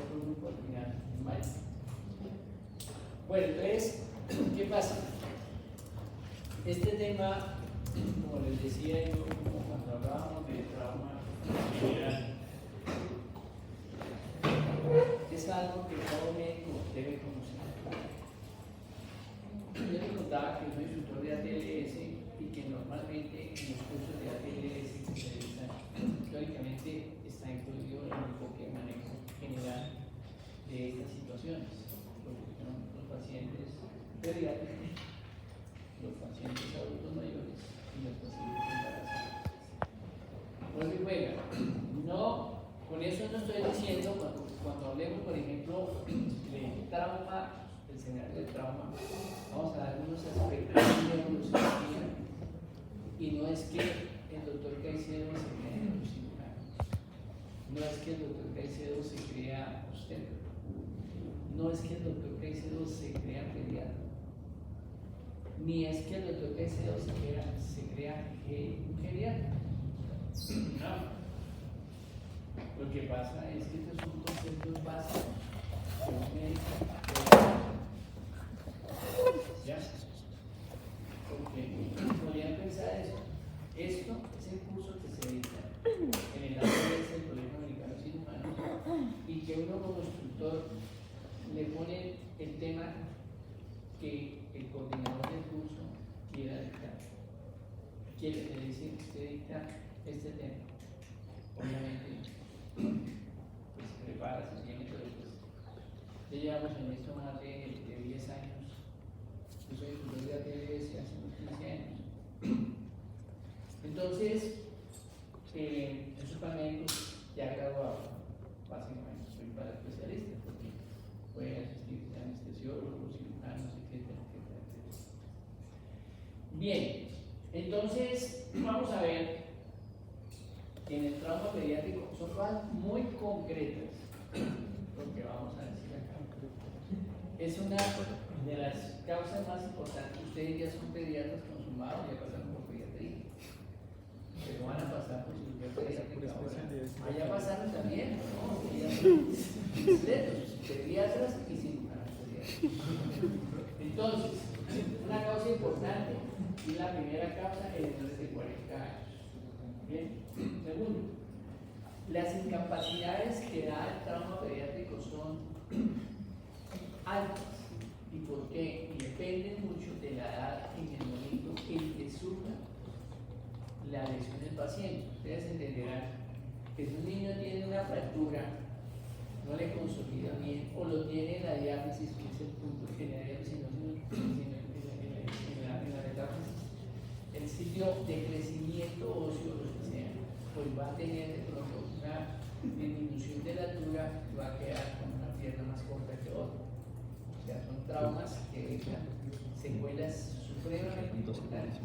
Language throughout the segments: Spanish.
otro grupo al final en mayo. Bueno, entonces, ¿qué pasa? Este tema, como les decía yo, cuando hablábamos de trauma general, es algo que todo médico debe conocer. Yo les contaba que soy instructor de ATLS y que normalmente en los cursos de ATLS que se realizan, teóricamente está incluido el enfoque de manejo general de estas situaciones, porque son los pacientes pediátricos, los pacientes adultos mayores y los pacientes embarazados. Pues juega, no, con eso no estoy diciendo, cuando hablemos, por ejemplo, de trauma, el escenario de trauma, vamos a dar algunos aspectos de neurocirugía, y no es que el doctor Caicedo se crea neurocirujano, no es que el doctor Caicedo se crea obstetra, no es que el doctor Caicedo se crea pediatra, ni es que el doctor Caicedo se crea geriatra. No. Lo que pasa es que estos son conceptos básicos de un médico. ¿Ya? Porque podrían pensar eso. Esto es el curso que se dicta en el ATLS del Colegio Americano de Cirujanos y que uno como instructor le pone el tema que el coordinador del curso quiera dictar. Quiere decir que usted dicta este tema. Obviamente, pues prepara, se tiene, pero pues ya llevamos en esto más de 10 años. Yo soy instructor de ATLS hace unos 15 años. Entonces, yo soy para médicos ya graduado, básicamente, soy para especialistas, porque pueden asistir a anestesiólogos, cirujanos, etcétera, etcétera, etcétera. Bien, entonces, vamos a ver que en el trauma pediátrico son cosas muy concretas, lo que vamos a decir acá. Es una de las causas más importantes. Ustedes ya son pediatras consumados, ya pasaron por pediatría, pero van a pasar por cirugía pediátrica ahora. Allá pasaron también, ¿no? Pediatras y cirujanos pediátricos. Entonces, una causa importante y la primera causa en menores de 40 años. Bien. Segundo, las incapacidades que da el trauma pediátrico son altas. ¿Y por qué? Y dependen mucho de la edad en el momento en que surja la lesión del paciente. Ustedes entenderán que si un niño tiene una fractura, no le consolida bien, o lo tiene en la diálisis, que es el punto que le da, sino en la metástasis, el sitio de crecimiento óseo, lo que sea, pues va a tener de pronto una disminución de la altura y va a quedar con una pierna más corta que otra. O sea, son traumas que dejan secuelas supremamente importantes.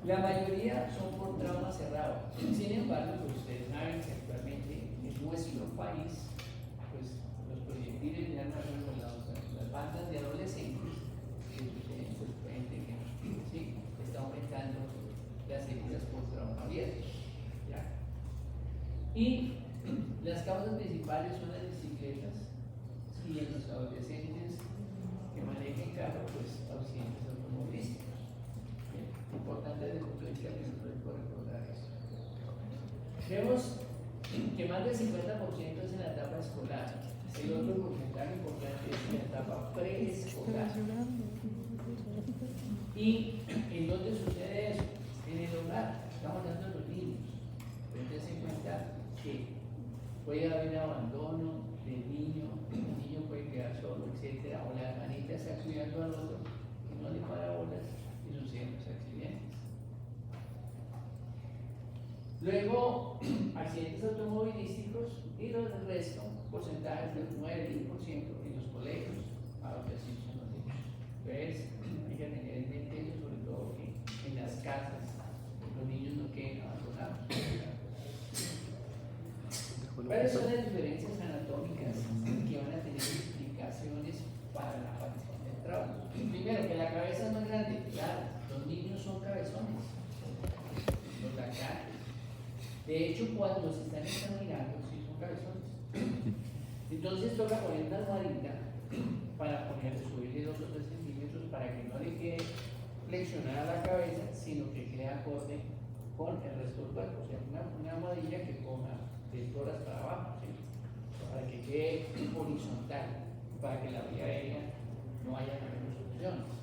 La mayoría son por trauma cerrado. Sin embargo, pues ustedes saben que actualmente en nuestro país, pues los proyectiles de armas las bandas de adolescentes que suceden frecuentemente que ¿sí? Está aumentando las heridas por trauma abierto. ¿Ya? Y las causas principales son las bicicletas y en los adolescentes que manejen carro, pues accidentes automovilísticos. Importante desde el punto de vista que no puede recordar eso. Vemos que más del 50% es en la etapa escolar. El otro porcentaje importante es en la etapa preescolar. ¿Y en dónde sucede eso? En el hogar. Estamos hablando de los niños. Pero tengan en cuenta que puede haber abandono del niño, el niño puede quedar solo, etc. O la hermanita está cuidando al otro y no le para bolas y suceden los accidentes. Luego, accidentes automovilísticos y los del resto, porcentajes del 9-10% en los colegios, a lo que así son los niños. Entonces, hay que tener en mente eso, sobre todo que en las casas los niños no queden abandonados. ¿Cuáles son las diferencias anatómicas que van a tener explicaciones para la aparición del trauma? Primero, que la cabeza es más grande. Claro, los niños son cabezones, los lactantes. De hecho, cuando se están examinando, si son son cabezones. Entonces toca poner una almohadita para subirle 2 o 3 centímetros para que no le quede flexionada la cabeza, sino que quede acorde con el resto del cuerpo. O sea, una almohadilla que ponga de toras para abajo, ¿sí? Para que quede horizontal, para que la vía aérea no haya mayores obstrucciones.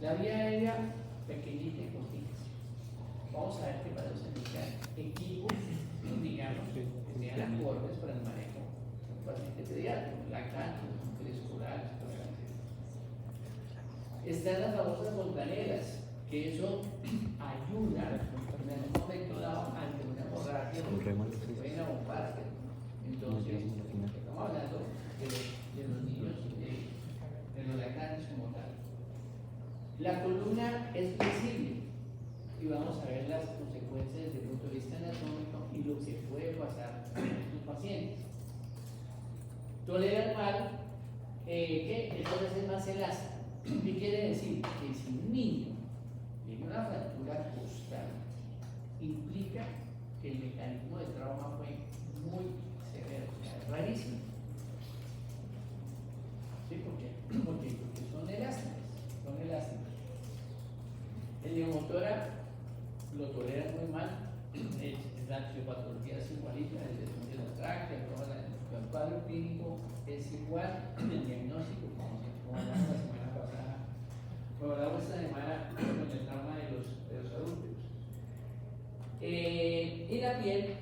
La vía aérea pequeñita y cortita. Vamos a ver que para eso necesitan equipos, digamos, que sean acordes para el manejo de un paciente pediátrico, lactantes, preescolares, están las famosas fontanelas, que eso ayuda en un momento dado ante una hemorragia, se pueden abombar. Entonces, estamos hablando de los niños, de los lactantes como tal. La columna es flexible y vamos a ver las consecuencias desde el punto de vista anatómico y lo que puede pasar en estos pacientes. Toleran mal que entonces es más elástica. ¿Qué quiere decir? Que si un niño tiene una fractura costal, implica que el mecanismo de trauma fue muy severo, o sea, es rarísimo. ¿Sí? ¿Por qué? Porque son elásticas. El neumotora lo tolera muy mal, la fisiopatología es igualita, el descenso de la tráquea, el cuadro clínico es igual, el diagnóstico, como hablamos la semana pasada, como hablamos esta semana con el trauma de los adultos. Y la piel,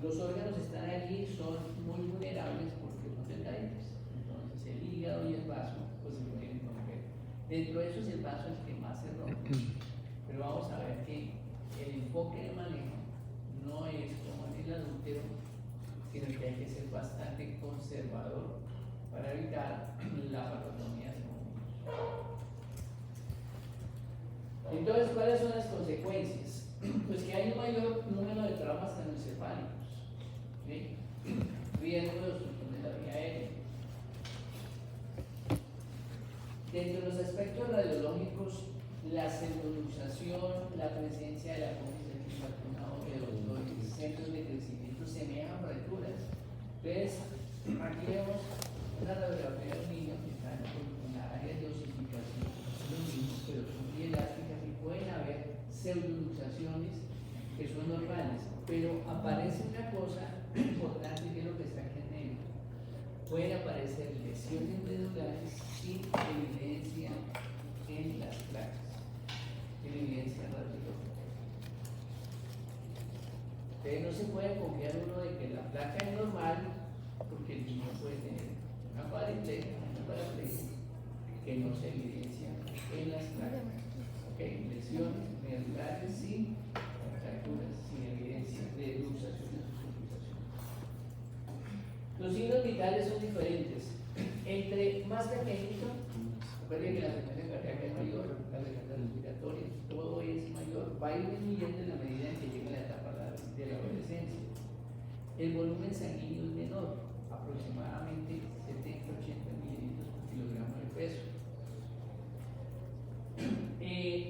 los órganos están allí, son muy vulnerables porque son delgaditos. Entonces el hígado y el vaso pues se pueden romper. Dentro de esos el vaso es el que más se rompe. Pero vamos a ver que el enfoque de manejo no es como en el adúltero, sino que hay que ser bastante conservador para evitar la patotomía de los niños. Entonces, ¿cuáles son las consecuencias? Pues que hay un mayor número de traumas craneoencefálicos, ¿sí? Riesgo de obstrucción de la vía aérea. Dentro de los aspectos radiológicos, la pseudoluxación, la presencia de la apófisis vacunado de los centros de crecimiento semejan fracturas. Entonces, aquí vemos una radiografía de un niño que está en la área de osificación de los niños, pero son muy elásticas y pueden haber pseudoluxaciones que son normales, pero aparece una cosa importante que es lo que está aquí en negro. Pueden aparecer lesiones medulares sin evidencia en las placas, sin evidencia radiológica. Entonces no se puede confiar uno de que la placa es normal, porque el niño puede tener una paraplegia que no se evidencia en las placas. Okay. Lesiones medulares sin fracturas, sin evidencia de luxación o subluxación. Los signos vitales son diferentes. Entre más pequeñito, recuerden que la frecuencia cardíaca es mayor, la frecuencia respiratoria, todo es mayor, va a ir disminuyendo en la medida en que llega la etapa de la adolescencia. El volumen sanguíneo es menor, aproximadamente 70-80 mililitros por kilogramo de peso.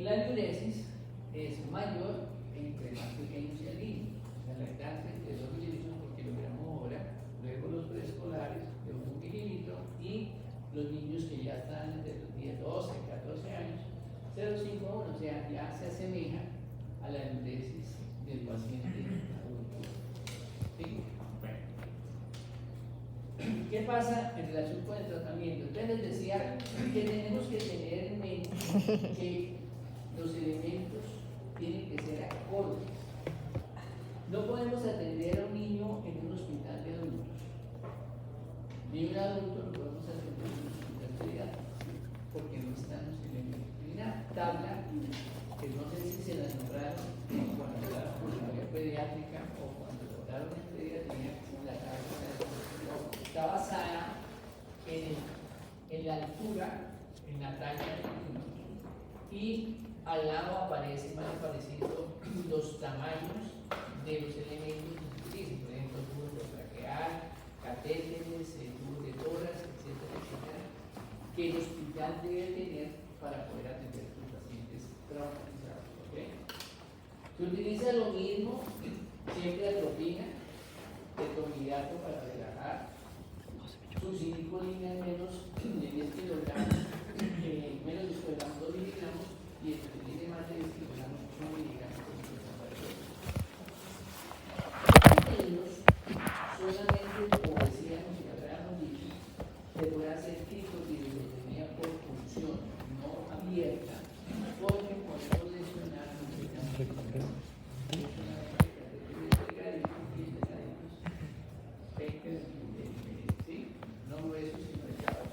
La diuresis es mayor entre más pequeños y el niño. La lactancia de 2 mililitros por kilogramo hora, luego los preescolares de 1 mililitro y los niños que ya están entre los 10, 12, 14 años, 0,5 a 1, o sea, ya se asemeja a la diuresis del paciente adulto. ¿Sí? Bueno. ¿Qué pasa en relación con el tratamiento? Entonces les decía que tenemos que tener en mente que los elementos tienen que ser acordes. No podemos atender a un niño en un hospital de adultos, ni un adulto lo podemos atender en un hospital pediátrico, porque no están los elementos. Hay una tabla que no sé si se las nombraron cuando la funcionaria pediátrica o cuando votaron en pediatría, la tabla está basada en la altura, en la talla del niño, y al lado aparece más parecido los tamaños de los elementos que se utilizan, por ejemplo, tubos de traqueal, catéteres, tubos de tórax, etcétera, etcétera, que el hospital debe tener para poder atender a sus pacientes traumatizados. ¿Okay? Se utiliza lo mismo, siempre atropina, de tonidato para relajar, succinilcolina menos de 10 kilogramos, menos de 2 miligramos, y el que tiene más de 10 kilogramos, 1 miligramo. Ellos solamente, como decíamos y habíamos dicho, se puede hacer cricotiroidectomía por punción, no abierta, porque podemos lesionar no gruesos sino delgados,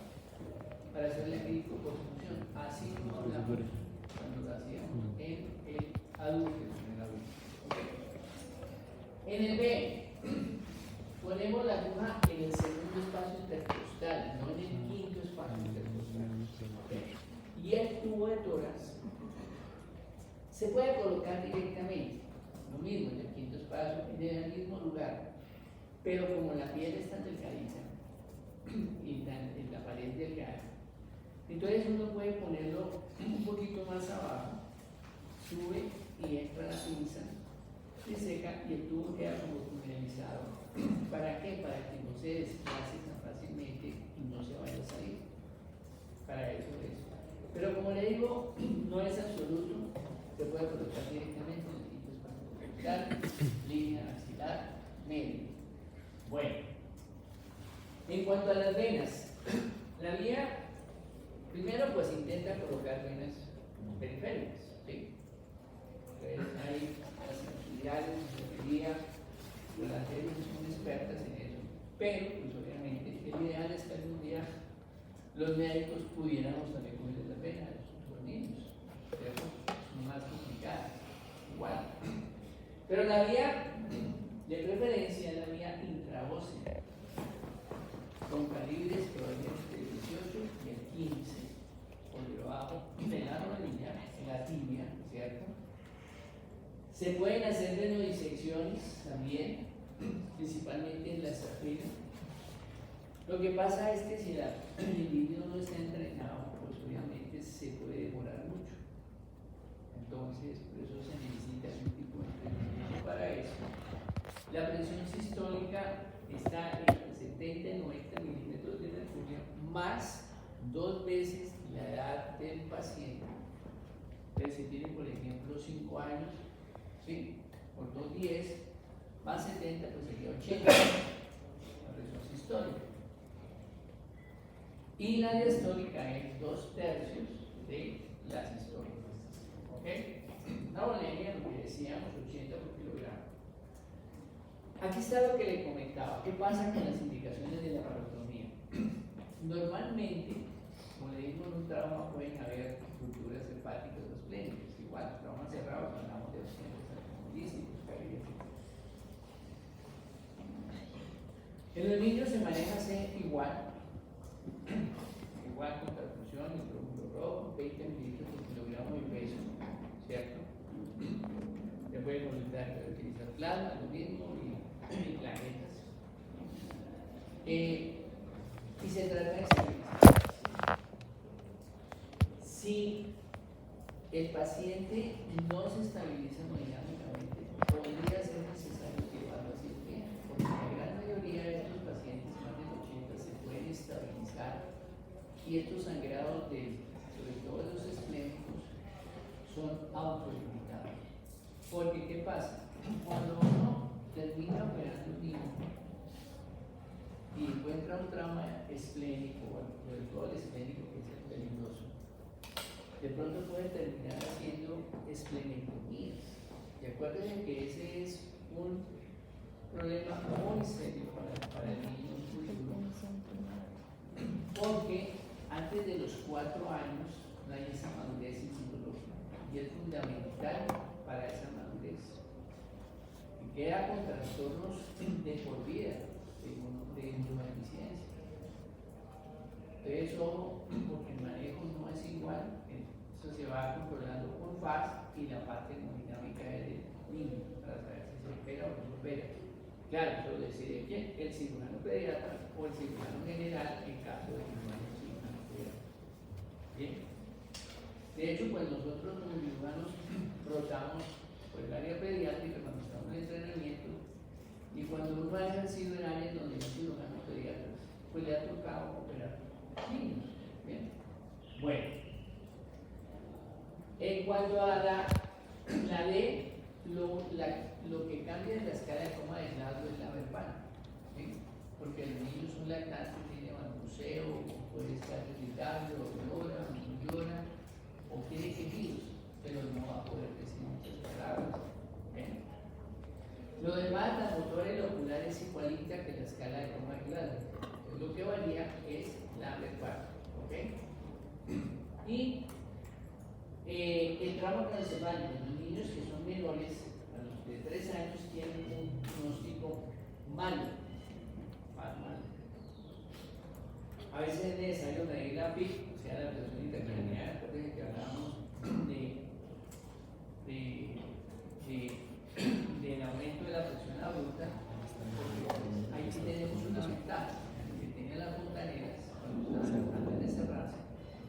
para hacer la crico por punción, así como hablamos cuando lo hacíamos en el adulto. En el B, ponemos la aguja en el segundo espacio intercostal, no en el quinto espacio intercostal. ¿Okay? Y el tubo de tórax se puede colocar directamente, lo mismo en el quinto espacio, en el mismo lugar, pero como la piel está delgadita y en la pared delgada, entonces uno puede ponerlo un poquito más abajo, sube y entra la pinza, se seca y el tubo queda como tunelizado. ¿Para qué? Para que no se desplace tan fácilmente y no se vaya a salir. Para eso es. Pero como le digo, no es absoluto, se puede colocar directamente en el quinto espacio intercostal, línea axilar, medio. Bueno, en cuanto a las venas, la vía, primero pues intenta colocar venas periféricas, ¿sí? Entonces hay las auxiliares, la las médicas son expertas en eso, pero pues obviamente el ideal es que algún día los médicos pudiéramos también cogerles las venas a los niños, ¿cierto? Son más complicadas, igual. Pero la vía de preferencia es la vía intraósea, con calibres probablemente el 18 y el 15, por debajo de la rodilla, en la tibia, ¿cierto? Se pueden hacer venodisecciones también, principalmente en la safira. Lo que pasa es que si el individuo no está entrenado, pues obviamente se puede demorar mucho. Entonces, por eso se necesita un tipo de entrenamiento para eso. La presión sistólica está entre 70 y 90 milímetros de mercurio, más 2 veces la edad del paciente. Entonces, si tiene, por ejemplo, 5 años, ¿sí? Por 2, 10, más 70, pues sería 80, la presión sistólica. Y la diastólica es 2/3 de la sistólica. ¿Ok? Una bolemia, lo que decíamos, 80 por kilogramo. Aquí está lo que le comentaba. ¿Qué pasa con las indicaciones de la parotomía? Normalmente, como le digo, en un trauma pueden haber rupturas hepáticas o esplénicas. Igual, traumas cerrados, hablamos de accidentes automovilísticos, caídas, etc. En los niños se maneja igual con transfusión y glóbulo rojo, 20 mililitros por kilogramo de peso, ¿cierto? Se puede consultar, utilizar plasma, lo mismo, y plaquetas. Y se trata de estabilizar. Si el paciente no se estabiliza hemodinámicamente, podría ser necesario llevarlo a cirugía, porque la gran mayoría de estos pacientes, más del 80, se pueden estabilizar, y estos sangrados, sobre todo los esplénicos, son autolimitados. Porque, ¿qué pasa? Cuando uno termina operando un niño y encuentra un trauma esplénico, bueno, sobre todo el esplénico, que es el peligroso, de pronto puede terminar haciendo esplenectomías. Y acuérdense que ese es un problema muy serio para el niño en futuro, porque antes de los 4 años no hay esa madurez inmunológica, y es fundamental para esa madurez. Y queda con trastornos de por vida de inmunodeficiencia. Entonces, ojo, porque el manejo no es igual, eso se va controlando por FAS y la parte hemodinámica del niño, para saber si se opera o no se opera. Claro, eso lo decide quién, el cirujano pediatra o el cirujano general en caso de que no haya un cirujano pediatra. ¿Bien? De hecho, pues nosotros como cirujanos rotamos por el área pediátrica cuando estamos en entrenamiento, Y cuando uno ha ejercido en áreas donde no se logran pediatras, pues le ha tocado operar niños. ¿Bien? Bueno, en cuanto a la D, lo que cambia en la escala de coma de lado es la verbal, ¿sí? Porque los niños son lactantes, tienen balbuceo, puede estar irritable, o llora, o tiene quejidos, pero no va a poder decir muchas palabras. ¿Sí? Lo demás, la motora y la ocular es igualita que la escala de coma de lado. Lo que varía es la verbal. ¿Ok? Y el tramo craneoencefálico, los niños que son menores, a los de 3 años, tienen un diagnóstico malo. A veces es necesario medir la PIC, o sea, la presión intracraneal, desde que hablábamos del aumento de la presión adulta, porque ahí sí tenemos una ventaja, que tiene las fontaneras, cuando están tratando de cerrarse,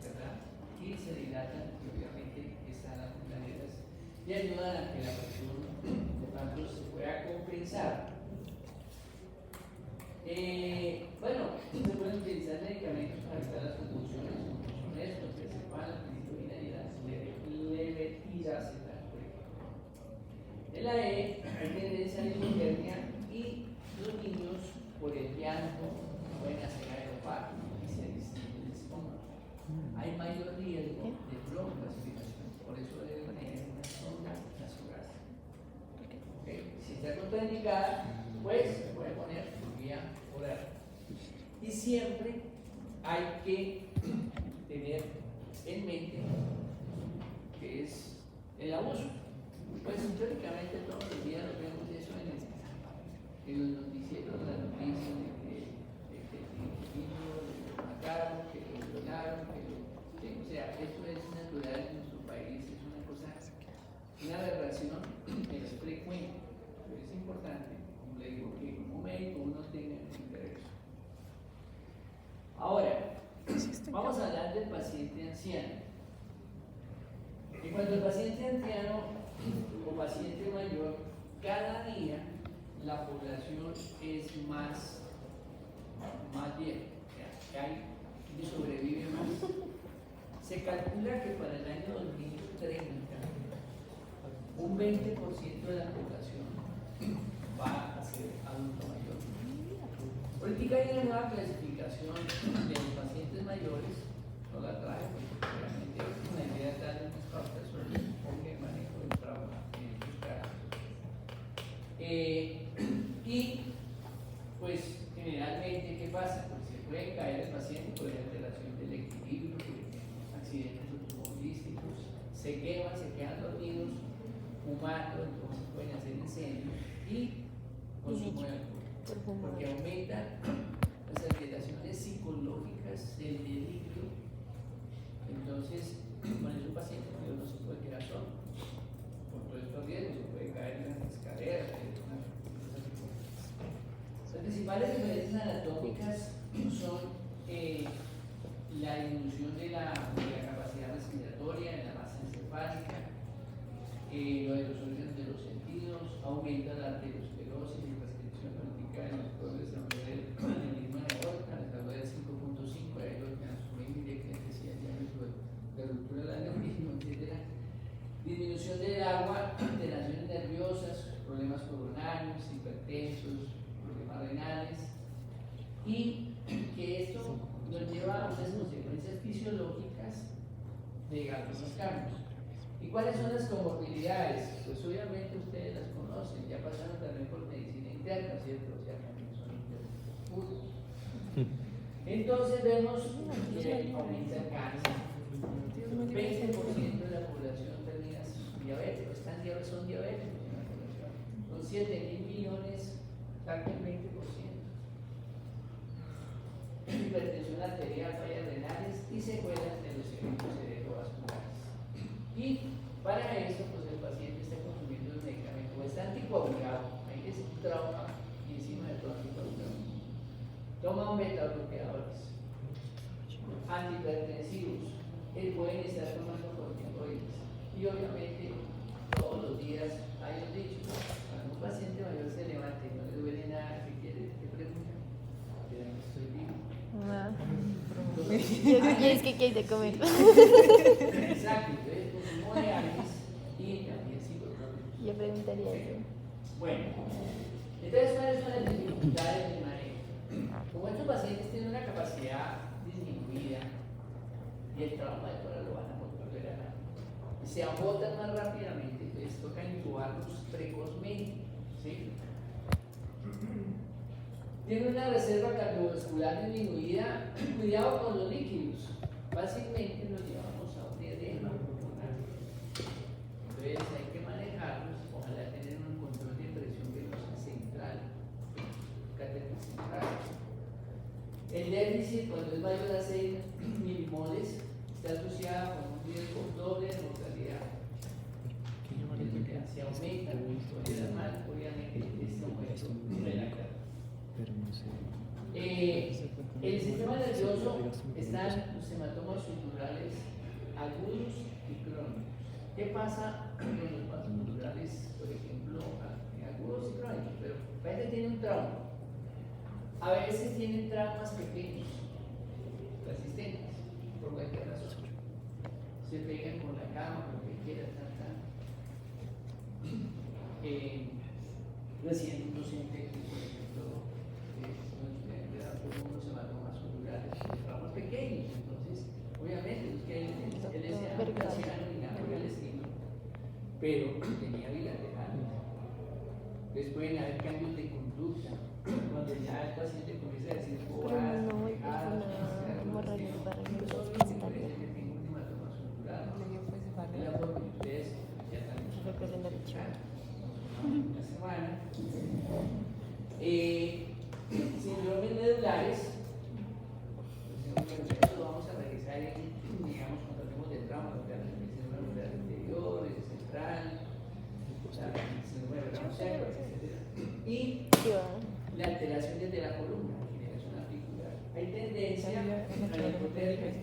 ¿verdad? Y se dilatan, y obviamente están las fontaneras, y ayudan a que la presión de tanto se pueda compensar. Bueno, se pueden utilizar medicamentos para evitar las convulsiones, como son estos, que sepan la penicilina y la levetiracetam. En la E hay tendencia a la hipotermia y los niños, por el llanto, pueden hacer aeropar y se distiende el estómago. Hay mayor riesgo de broncoaspiración, por eso deben tener una sonda nasogástrica. Si está contraindicada, pues se puede poner por vía oral. Y siempre hay que tener en mente que es el abuso. Pues históricamente todos los días lo vemos eso en los noticieros, las noticias de que el niño lo mataron, que lo violaron, o sea, eso es natural en nuestro país, es una cosa, una aberración que es frecuente, pero es importante, como le digo, que como médico uno tenga interés. Ahora, vamos a hablar del paciente anciano. Y cuando el paciente anciano o paciente mayor, cada día la población es más vieja, o sea, que sobrevive más. Se calcula que para el año 2030 un 20% de la población va a ser adulto mayor. Ahorita hay una nueva clasificación de los pacientes mayores, no la trae porque realmente una idea de darle unas pautas sobre el enfoque de manejo del trauma en estos casos. Y pues generalmente, ¿qué pasa? Pues se puede caer el paciente por alteración del equilibrio, accidentes automovilísticos, se quedan dormidos, fumando, entonces pueden hacer incendios y consumo de alcohol, porque aumenta las alteraciones psicológicas del delirio. Entonces, con ese paciente no se puede quedar solo, por todos estos riesgos, se puede caer en las escaleras. Las principales diferencias anatómicas son la disminución de la capacidad respiratoria, de la masa encefálica, lo de los órganos de los sentidos, aumenta la arteriosclerosis y restricción vertical en los pueblos de aneurisma de aorta, les habló del 5.5, hay los que nos pueden indicar que decía el diámetro de ruptura del aneurisma, etc. Disminución del agua, alteraciones nerviosas, problemas coronarios, hipertensos, problemas renales, y que esto nos lleva a unas consecuencias fisiológicas de algunos cambios. ¿Y cuáles son las comorbilidades? Pues obviamente ustedes las conocen, ya pasaron también por medicina interna, ¿cierto? O sea, también son internos. Entonces vemos que aumenta el cáncer. 20% de la población termina diabético, son diabéticos en la población. Son 7.000 millones, saca el 20%. Hipertensión arterial, fallas renales y secuelas de los eventos cerebrovasculares. Y para eso, pues el paciente está consumiendo el medicamento, o está anticoagulado, ahí es un trauma y encima de todo anticoagulado. Toma beta-bloqueadores, antihipertensivos, pueden estar tomando corticoides y obviamente todo todos los días hay un dicho, cuando un paciente mayor se levanta y no le duele nada, ¿qué quiere? ¿Qué pregunta? ¿Será que estoy vivo? Y es que hay de comer. Exacto, entonces consumo de aves y también psicotrópicos. Yo preguntaría eso. Bueno, entonces, ¿cuáles son las dificultades del manejo? Como estos pacientes tienen una capacidad disminuida y el trauma de toda lo van a volver a nada, y se agotan más rápidamente, entonces toca intubarlos precozmente, ¿sí? Tiene una reserva cardiovascular disminuida, cuidado con los líquidos, fácilmente los llevamos a un edema pulmonar. Entonces hay que manejarlos, ojalá tener un control de presión venosa central, catéter central. El déficit, cuando es mayor a 6 milimoles, está asociado con un riesgo doble de mortalidad. Se aumenta la mortalidad mal, obviamente, este aumento de la carga. El sistema nervioso está en los hematomas subdurales agudos y crónicos. ¿Qué pasa con los hematomas subdurales, por ejemplo, agudos y crónicos? Pero a veces tiene un trauma. A veces tienen traumas pequeños, resistentes, por cualquier razón. Se pegan con la cama, con lo que quieran, recién un docente, por ejemplo, le da por unos hematomas subdurales, traumas pequeños. Entonces, obviamente, es que él decía anciano y nada por el estilo, pero tenía bilaterales. Entonces pueden haber cambios de conducta. Cuando ya el paciente comienza a decir bobadas, pendejadas, la forma que ustedes ya también una semana. Síndromes medulares, pues, lo vamos a revisar digamos, cuando hablemos de trauma, lo que hablamos de síndrome medular anterior, el central, síndrome de Ramsay, etc. Y la alteración desde la columna, generación articular. Hay tendencia a la hipotermia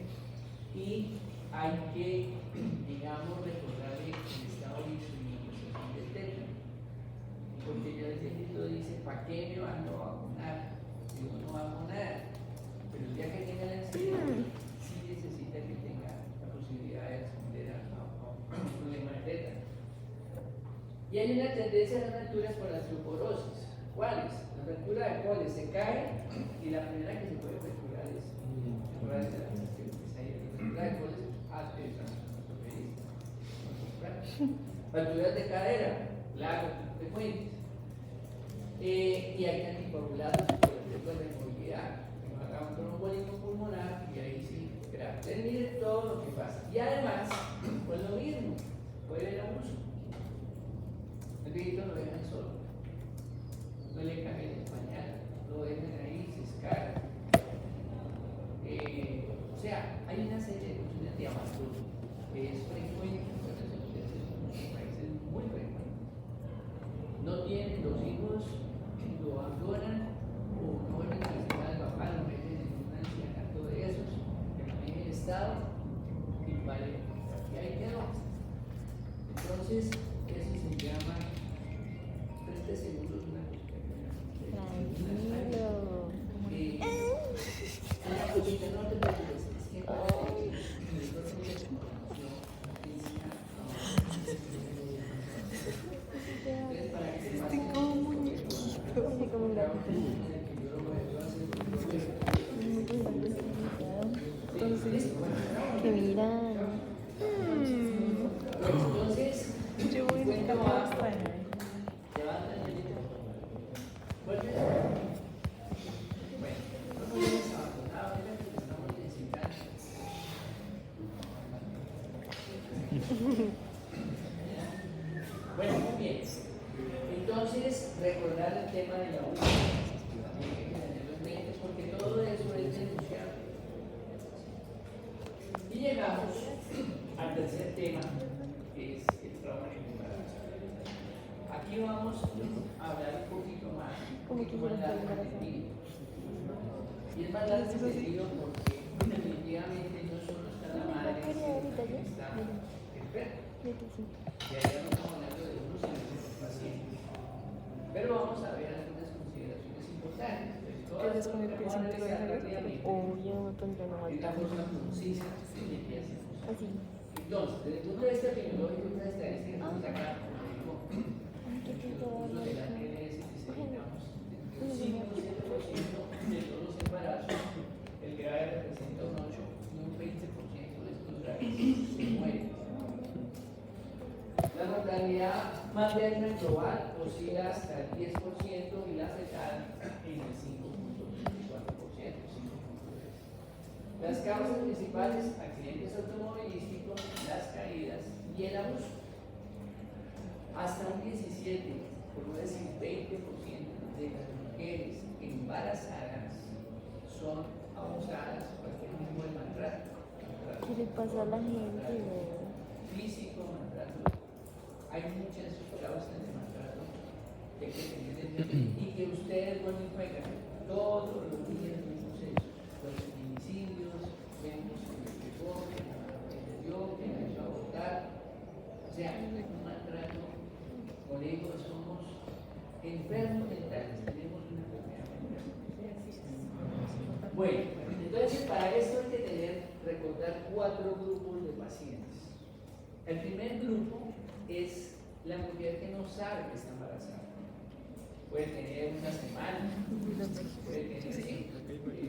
y hay que, digamos, recordarle el estado de insulinización del tétano. Porque ya el técnico dice, ¿para qué me van a vacunar? Si uno no va a vacunar, pero el día que tenga la ansiedad, sí necesita que tenga la posibilidad de responder a un problema de tétano. Y hay una tendencia a las fracturas por la osteoporosis. ¿Cuáles? La fractura de coles se cae y la primera que se puede fracturar es la fractura de coles fracturas de cadera, largas, frecuentes. Y hay anticoagulados, por ejemplo, de movilidad, que nos haga un trombolismo pulmonar y ahí sí, grave. Entonces, miren todo lo que pasa. Y además, pues lo mismo, puede haber abuso. El viejito lo dejan solo, no le cambian el pañal, lo dejan ahí, se escara. O sea, hay una serie de cuestiones de abuso que es frecuente en países muy frecuentes. No tienen los hijos, lo abandonan o no vuelven a visitar al papá, lo meten en un ancianato de esos, que maneja el Estado y vale, y ahí quedó. Entonces, eso se llama 30 segundos una cosita, no te preocupes, es que que miran. entonces, Yo voy a bueno, intentar extrañar. Bueno, muy bien. Entonces, recordar el tema de la U, también hay que tenerlo en mente, porque todo eso es denunciable. Y llegamos al tercer tema, que es el trauma neuronal. Aquí vamos a hablar un poquito más largo de ti. Y es más largo entendido porque definitivamente no solo está la madre, sino que está el perro. Y ahí no estamos hablando de ¿Quieres con el piercing te lo dejarías? Obvio, me pondré uno más Es la grande. forma concisa de que hacemos. Así. Entonces, desde el punto de vista tecnológico, una estadística que nos saca, Ay, qué el puto uso de la TLS necesitamos del 5 o 7% de todos los embarazos, el grave representa un 8 y un 20% de estos graves se mueren. La mortalidad materna global oscila hasta el 10% y la fetal en el 5.24%. Las causas principales: accidentes automovilísticos, las caídas y el abuso. Hasta un 17, por no decir 20% de las mujeres embarazadas son abusadas por cualquier tipo de maltrato. ¿Qué le pasa a la gente, güey? Físico, maltrato. Hay muchas causas de maltrato que hay que tener en mente y que ustedes no me juegan. Todos los días vemos eso. Los feminicidios, vemos que le pegó, que la dio, que la hizo abortar. O sea, un maltrato. Por ello somos enfermos mentales, tenemos una enfermedad mental. Bueno, entonces para esto hay que recordar 4 grupos de pacientes. El primer grupo es la mujer que no sabe que está embarazada. Puede tener una semana, puede tener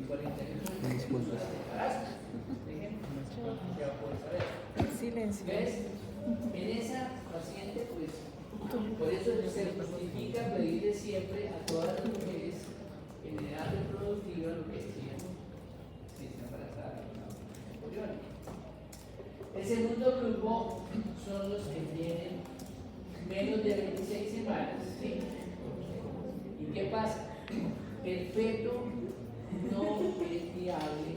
48 de embarazo, por ejemplo, ya puede saber. Silencio. ¿Ves? En esa paciente, pues, por eso se justifica pedirle siempre a todas las mujeres en edad reproductiva lo que decíamos, si está embarazada o no. El segundo grupo son los que tienen menos de 26 semanas. ¿Sí? ¿Y qué pasa? El feto no es viable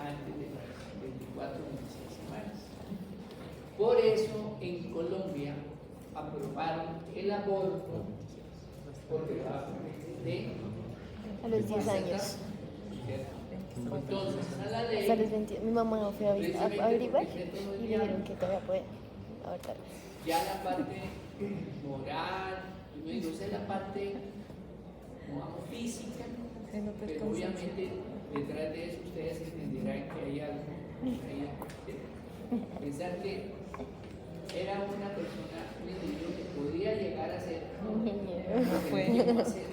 antes de las 24 o 26 semanas. Por eso en Colombia aprobaron el aborto por debajo de A los 10 años. Entonces, a la Hasta los ley, 20. Mi mamá fue a averiguar y le dijeron que todavía puede abortar. ya la parte moral, yo digo, esa es la parte digamos, física, Se nota el pero consenso. obviamente detrás de eso ustedes entenderán que hay algo. Pensar que era una persona, un individuo que podría llegar a ser, Ingeniero. llegó a ser.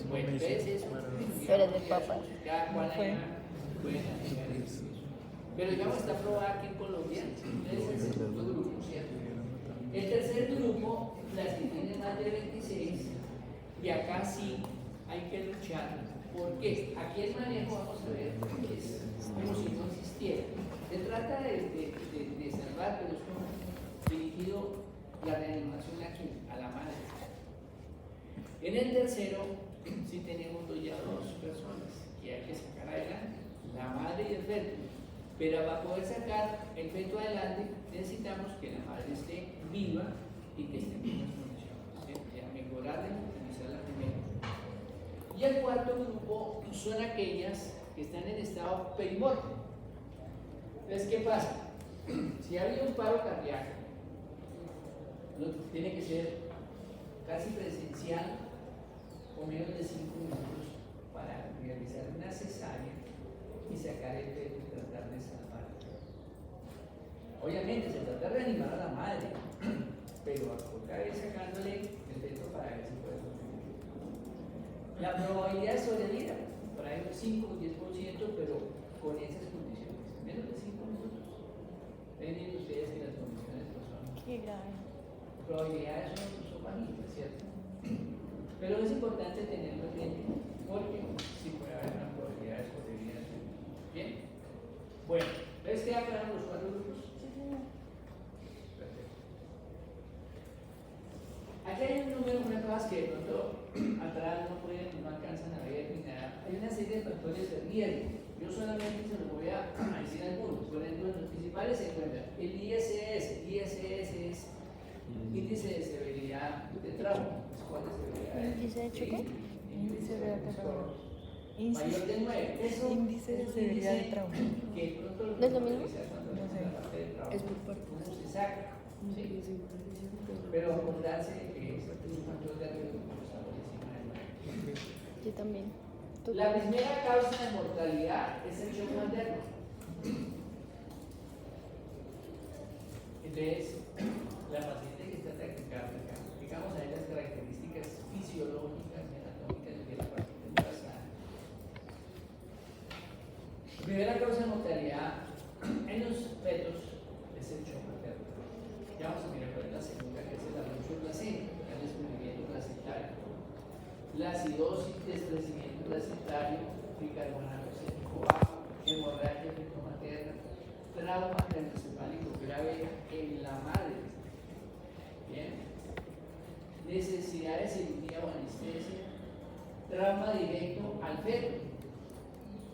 Bueno, ¿ves eso? Pero de papa. Cada cual pueden alegar eso. Pero digamos, está aprobada aquí en Colombia. Ese es el segundo grupo, ¿cierto? El tercer grupo, las que tienen más de 26, y acá sí hay que luchar. Porque aquí el manejo, vamos a ver, es como si no existiera. Se trata de salvar, pero es como dirigido la reanimación aquí, a la madre. En el tercero, sí tenemos ya 2 personas que hay que sacar adelante, la madre y el feto. Pero para poder sacar el feto adelante, necesitamos que la madre esté viva y que esté en buenas condiciones. ¿Sí? Ya mejorar y utilizar la primera. Y el cuarto grupo son aquellas que están en estado perimorte. Entonces, ¿qué pasa? Si ha habido un paro cardíaco, tiene que ser casi presencial o menos de 5 minutos para realizar una cesárea y sacar el feto y tratar de salvar. Obviamente se trata de reanimar a la madre, pero a tocar es sacándole el feto para ver si puede sobrevivir. La probabilidad de sobrevivir, por ahí un 5 o 10%, pero con esas condiciones, menos de 5 minutos. Ven viendo ustedes que las condiciones no son. Qué grave. Probabilidades son bajitas, ¿cierto? Pero es importante tenerlo en mente porque sí puede haber una probabilidad de sobrevivir. ¿Bien? Bueno, ¿ves que aclaran los 4 grupos? Sí, señor. Perfecto. Aquí hay un número, unas cosas que de pronto atrás no pueden, no alcanzan a ver ni nada. Hay una serie de factores de riesgo. Yo solamente se los voy a decir algunos. Por ejemplo, los principales se encuentran el ISS. ISS es índice de severidad de trauma. ¿Cuál es severidad? ¿Índice de choque? Índice de trauma. Mayor de 9. Eso Índice de es un severidad de índice trauma. que de pronto lo ¿No es lo mismo? utilizas cuando No sé. la parte de trauma. Es por partes. ¿Cómo se saca? Sí. Pero acordarse de que es un factor de riesgo por estar por encima del 9. Yo también. La primera causa de mortalidad es el shock materno. Entonces, la paciente que está taquicárdica, digamos a las características fisiológicas y anatómicas de la paciente embarazada. La primera causa de mortalidad en los fetos es el shock materno. Ya vamos a mirar cuál es la segunda, que es el abuso placenta, el descubrimiento placentario. La acidosis, descrecimiento placentario, bicarbonato acético bajo, hemorragia feto-materna, trauma craneoencefálico grave en la madre. Bien. Necesidad de cirugía o anestesia, trauma directo al feto,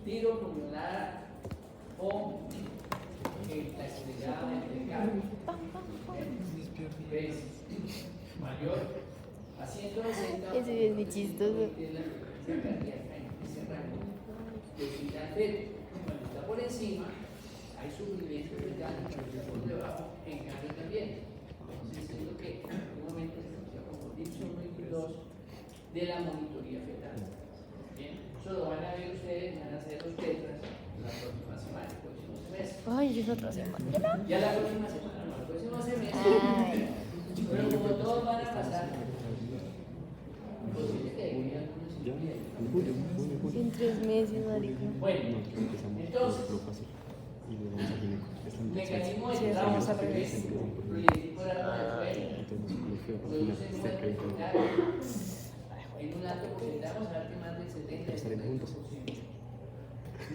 tiro pulmonar o la estrellada ventrical. ¿Ves? Mayor a 160. Ese es muy chistoso. Decida al feto. Cuando está por encima, hay sufrimiento fetal, pero por debajo, en cambio también. Entonces, es lo que en un momento se llama como tips 1 y 2 de la monitoría fetal. Bien, eso lo van a ver ustedes, van a hacer los tetras la próxima semana, el próximo semestre. Ay, es otra semana. Ya la próxima semana, no, el próximo semestre. Ay. Pero como todos van a pasar, posible que hay algunos incluyen. En 3 meses, marica. Bueno, entonces, mecanismo de Sí, trauma, estamos al revés. proyectil por arma de fuego, produce muerte fetal en un alto porcentaje, vamos a ver que más del 70%.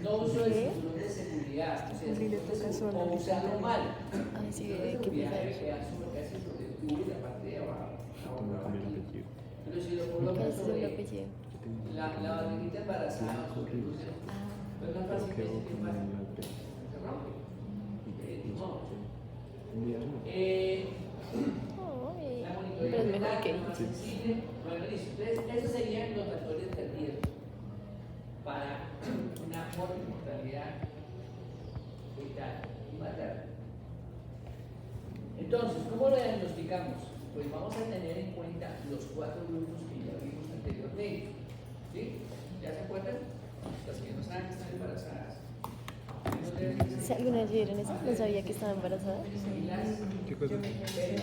No uso de cinturón de seguridad, o sea, Sí, le toca solo. o usarlo mal. Ay, sí, El cinturón de qué seguridad debe pesado. quedar sobre casi sobre el tubo y la parte de abajo. Pero si lo colocan ¿Qué es el sobre apellido? la barriguita embarazada, sobre el útero, pues no es fácil que se rompe. Ay, La pero es monitoría mejor que fetal, más sensible. Bueno, listo. Entonces, esos serían los factores de riesgo para una mortalidad fetal y materna. Entonces, ¿cómo lo diagnosticamos? Pues vamos a tener en cuenta los 4 grupos que ya vimos anteriormente. ¿Sí? ¿Ya se acuerdan? Las que no saben que están embarazadas. ¿Sí, ¿alguna vez vieron eso? No sabía que estaba embarazada. ¿Qué cosa? No sabía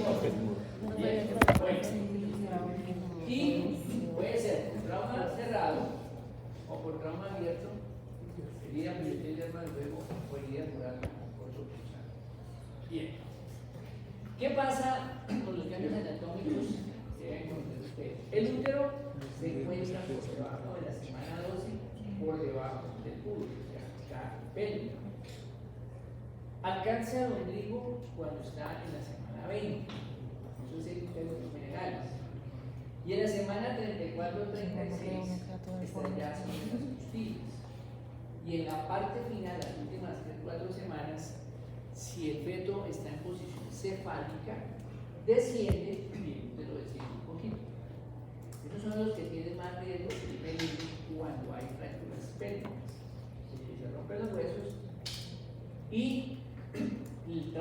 Bien, que estaba bueno. embarazada. Y puede ser por trauma cerrado o por trauma abierto, herida proyectil de arma de fuego o herida dural por sorpresa. Bien. ¿Qué pasa con los cambios anatómicos que deben conocer ustedes? El útero se encuentra por debajo de la semana 12, por debajo del pubis, o sea, está pélvico. Alcanza el ombligo cuando está en la semana 20. Eso es en términos generales. Y en la semana 34 o 36 está ya sobre las costillas. Y en la parte final, las últimas 3-4 semanas, si el feto está en posición cefálica, desciende y el útero desciende un poquito. Esos son los que tienen más riesgo de peligro cuando hay fracturas pélvicas. Porque se rompen los huesos y el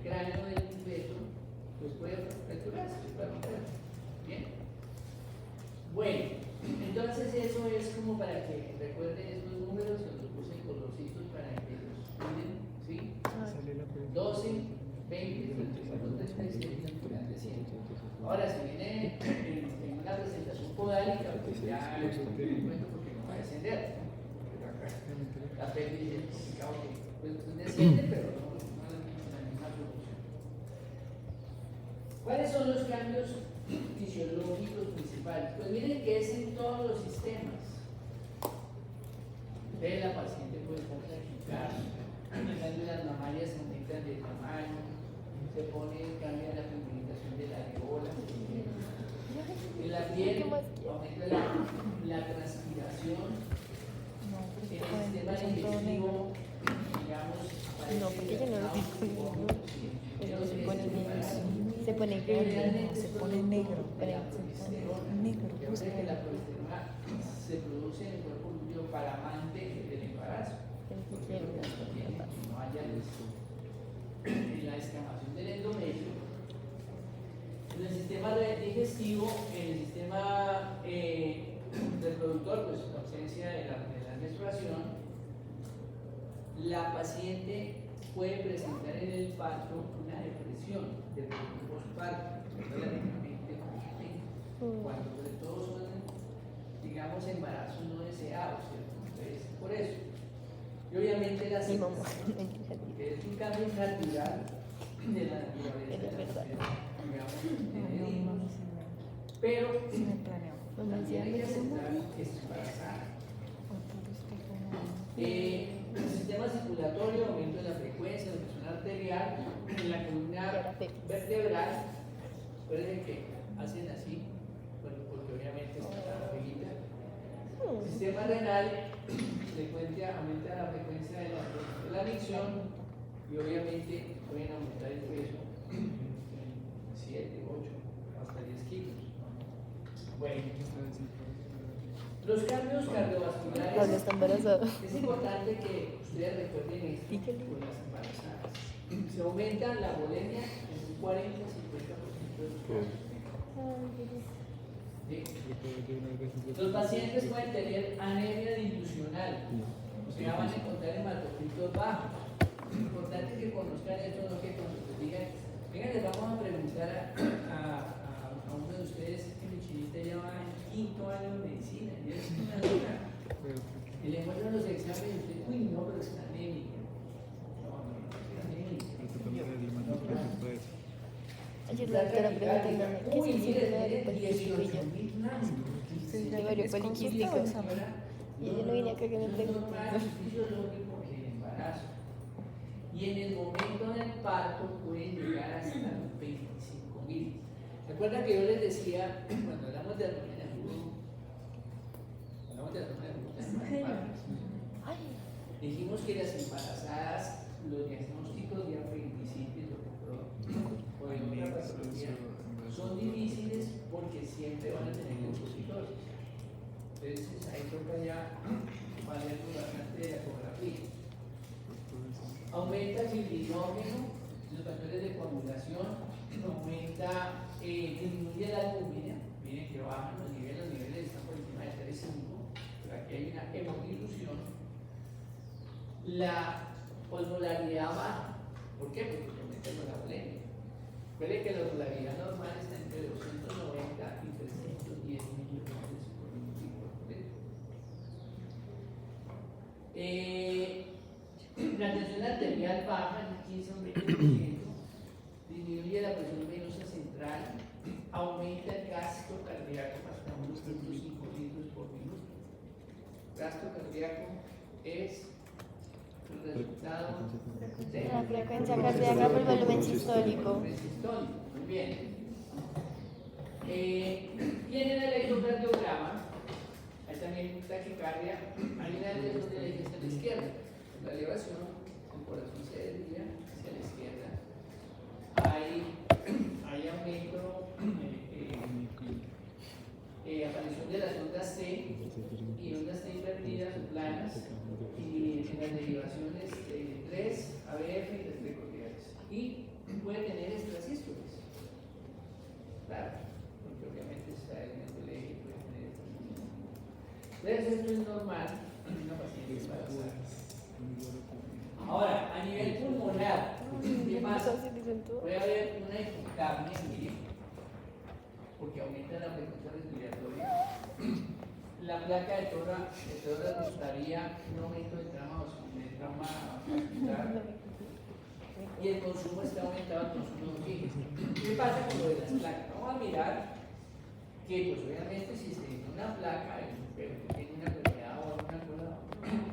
cráneo del feto pues puede fracturarse, se puede romper. Bien. Bueno, entonces eso es como para que recuerden estos números, que los puse en colorcitos para que los miren, ¿sí? 12, 20, 34, 36, 37. Ahora, si viene en una presentación podálica, pues ya les cuento porque no va a descender. La pelvis es complicado que pues, desciende, pero no la misma producción. ¿Cuáles son los cambios fisiológicos principales? Pues miren que es en todos los sistemas. Ve, la paciente puede contracturar, las glándulas mamarias aumentan de tamaño, se pone, cambia la comunicación de la areola, en la piel aumenta la transpiración, el sistema digestivo, digamos, No, porque yo no lo vi con ninguno. Pero se pone negro. Se pone gris. Se pone negro. Pero Se pone negro. recuerden que la progesterona se produce en el cuerpo lúteo para antes del embarazo. si quiero unas tortillas. No haya en la escamación del endometrio, en el sistema digestivo, en el sistema reproductor, pues la ausencia de la menstruación, la paciente puede presentar en el parto una depresión postparto, relativamente frecuente, cuando sobre todo son, digamos, embarazos no deseados, ¿cierto? Entonces, por eso. Y obviamente la Mi mamá. porque es un cambio natural de la naturaleza de la mujer, digamos, tener hijos, pero Sí me planeo. también hay que aceptar que es embarazada. El sistema circulatorio, aumento de la frecuencia, la presión arterial, en la columna vertebral, recuerden que hacen así, bueno, porque obviamente está la peguita. Sistema renal, aumenta la frecuencia de la adicción y obviamente pueden aumentar el peso en 7, 8, hasta 10 kilos. Bueno, los cambios cardiovasculares. Pablo está embarazada. Es importante que ustedes recuerden esto con las embarazadas. Se aumenta la bulimia en un 40-50% de los casos. ¿Sí? Los pacientes pueden tener anemia dilucional, o sea, van a encontrar hematocritos bajos. Es importante que conozcan esto, no que cuando les digan, venga, les vamos a preguntar a uno de ustedes que mi chinita ya va en quinto año de medicina, y es una dura. Y le muestran los exámenes y usted, uy, no, pero está anémica. No, está anémica. Ayer la doctora preguntándome qué Uy, es el mire, síndrome de tiene poliquístico. 18.000 nada. Sí, De ovario ¿es poliquístico. consulta o examen? Y yo no vine acá que me Es pregunten. normal, es fisiológico que el embarazo. Y en el momento del parto pueden llegar hasta los 25.000. ¿Recuerdan que yo les decía, cuando hablamos de abdomen agudo, dijimos que las embarazadas, los diagnósticos de apendicitis o de otra patología son difíciles porque siempre van a tener opositores. Entonces ahí toca ya valer bastante de la ecografía. Aumenta el bilirrubino, los factores de coagulación, disminuye la albúmina, miren que bajan los niveles están por encima de 3,5, pero aquí hay una hemodilución. La osmolaridad baja, ¿por qué? Porque aumenta la bulimia. Puede que la osmolaridad normal está entre 290 y 310 mililitros por mililitro. La tensión arterial baja en 15 o 20%, disminuye la presión venosa central, aumenta el gasto cardíaco hasta 1.5 litros por minuto. Gasto cardíaco es el resultado de La frecuencia cardíaca por volumen sistólico. Muy bien. Y en el electrocardiograma hay también taquicardia, hay una elevación de la eje hacia la izquierda. La elevación, el corazón se desvía hacia la izquierda. Hay aumento, aparición de las ondas C y ondas C invertidas o planas, y en las derivaciones 3 ABF y 3 precordiales. Y puede tener extrasístoles. Claro, porque obviamente está en el eje y puede tener extrasístoles. Entonces, esto es normal en una paciente embarazada. Ahora, a nivel pulmonar, ¿qué pasa? Puede haber una hipocarmia, miren, porque aumenta la frecuencia respiratoria. La placa de toras mostraría un aumento de trauma vascular y el consumo está aumentado, el consumo de oxígeno. ¿Qué pasa con lo de las placas? Vamos a mirar que, pues obviamente, si se tiene una placa, pero que tiene una enfermedad o alguna cosa,